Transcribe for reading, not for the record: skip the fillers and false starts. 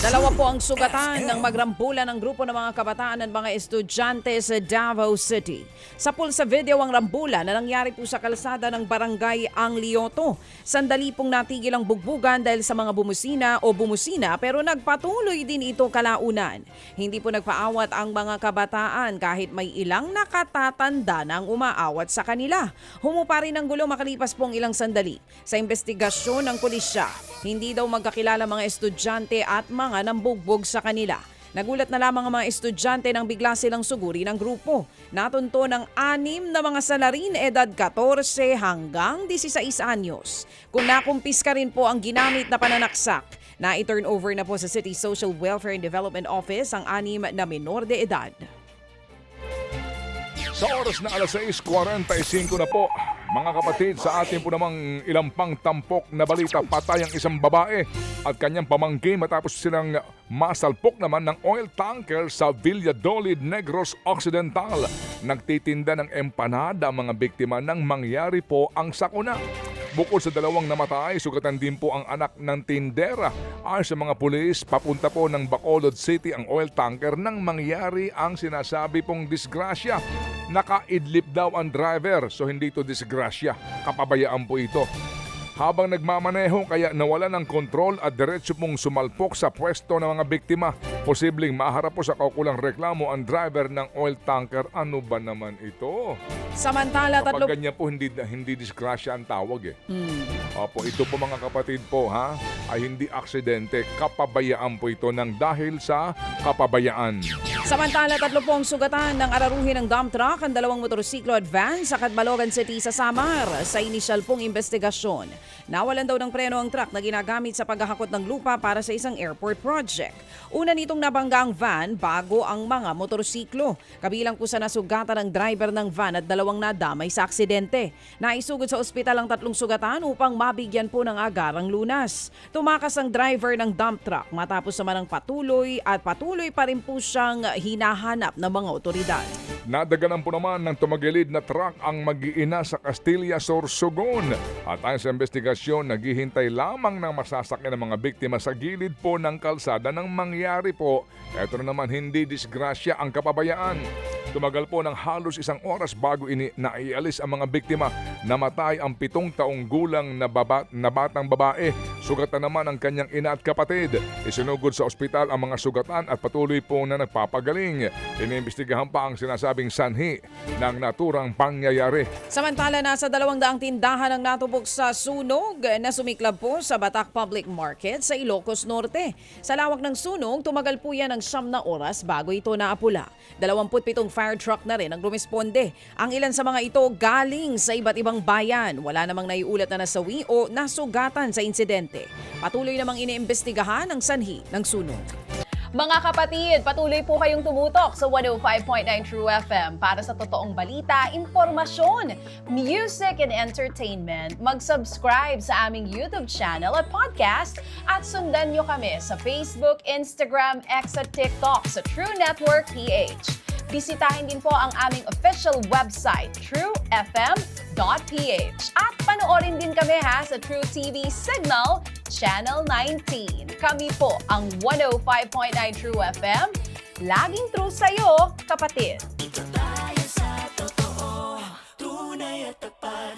Dalawa po ang sugatan ng magrambulan ng grupo ng mga kabataan at mga estudyante sa Davao City. Sa pulsa video ang rambulan na nangyari po sa kalsada ng barangay Ang Lioto. Sandali pong natigil ang bugbugan dahil sa mga bumusina pero nagpatuloy din ito kalaunan. Hindi po nagpaawat ang mga kabataan kahit may ilang nakatatanda ng umaawat sa kanila. Humupa rin ang gulo makalipas pong ilang sandali. Sa investigasyon ng pulisya, hindi daw magkakilala mga estudyante at mga nambugbog sa kanila. Nagulat na lamang ang mga estudyante nang bigla silang suguri ng grupo. Natunto ng 6 na mga salarin edad 14 hanggang 16 anyos. Kung nakumpiska rin po ang ginamit na pananaksak, na-turn over na po sa City Social Welfare and Development Office ang 6 na menor de edad. Sa oras na alas 6:45 na po, mga kapatid, sa atin po namang ilang pang tampok na balita, patay ang isang babae at kanyang pamangkin matapos silang masalpok naman ng oil tanker sa Valladolid, Negros Occidental. Nagtitinda ng empanada ang mga biktima nang mangyari po ang sakuna. Bukod sa 2 namatay, sugatan din po ang anak ng tindera. Ayon sa mga pulis, papunta po ng Bacolod City ang oil tanker nang mangyari ang sinasabi pong disgrasya. Nakaidlip daw ang driver, so hindi ito disgrasya. Kapabayaan po ito. Habang nagmamaneho kaya nawala ng kontrol at diretso pong sumalpok sa pwesto ng mga biktima. Posibleng maharap po sa kaukulang reklamo ang driver ng oil tanker. Ano ba naman ito? Samantala, Kapag ganyan po, hindi disgrasya ang tawag eh. Opo, ito po mga kapatid po ay hindi aksidente. Kapabayaan po ito ng dahil sa kapabayaan. Samantala, 3 po ang sugatan ng araruhin ng dump truck, ang 2 motorsiklo at van sa Catbalogan City sa Samar. Sa inisyal pong investigasyon, nawalan daw ng preno ang truck na ginagamit sa paghahakot ng lupa para sa isang airport project. Una nitong nabangga ang van bago ang mga motorsiklo. Kabilang po sa nasugatan ng driver ng van at 2 nadamay sa aksidente. Naisugod sa ospital ang 3 sugatan upang mabigyan po ng agarang lunas. Tumakas ang driver ng dump truck matapos naman ang patuloy pa rin po siyang hinahanap ng mga otoridad. Nadaganan po naman ng tumagilid na truck ang mag-iina sa Castilla, Sorsogon. At ayon sa investigasyon, naghihintay lamang ng masasakyan ng mga biktima sa gilid po ng kalsada nang mangyari po. Ito na naman, hindi disgrasya ang kapabayaan. Tumagal po ng halos 1 oras bago naialis ang mga biktima. Namatay ang 7 taong gulang na batang babae. Sugatan naman ang kanyang ina at kapatid. Isinugod sa ospital ang mga sugatan at patuloy po na nagpapagaling. Iniimbestigahan pa ang sinasabing sanhi ng naturang pangyayari. Samantala, nasa 200 tindahan ang natubok sa sunog na sumiklab po sa Batak Public Market sa Ilocos Norte. Sa lawak ng sunog, tumagal po yan ng 9 na oras bago ito naapula. 27 fire truck na rin ang rumisponde. Ang ilan sa mga ito galing sa iba't ibang bayan. Wala namang naiulat na nasawi o nasugatan sa insidente. Patuloy namang iniimbestigahan ang sanhi ng sunog. Mga kapatid, patuloy po kayong tumutok sa 105.9 True FM para sa totoong balita, impormasyon, music and entertainment. Mag-subscribe sa aming YouTube channel at podcast at sundan nyo kami sa Facebook, Instagram, X at TikTok sa True Network PH. Bisitahin din po ang aming official website, truefm.ph. At panoorin din kami sa True TV Signal, Channel 19. Kami po ang 105.9 True FM. Laging true sa'yo, kapatid.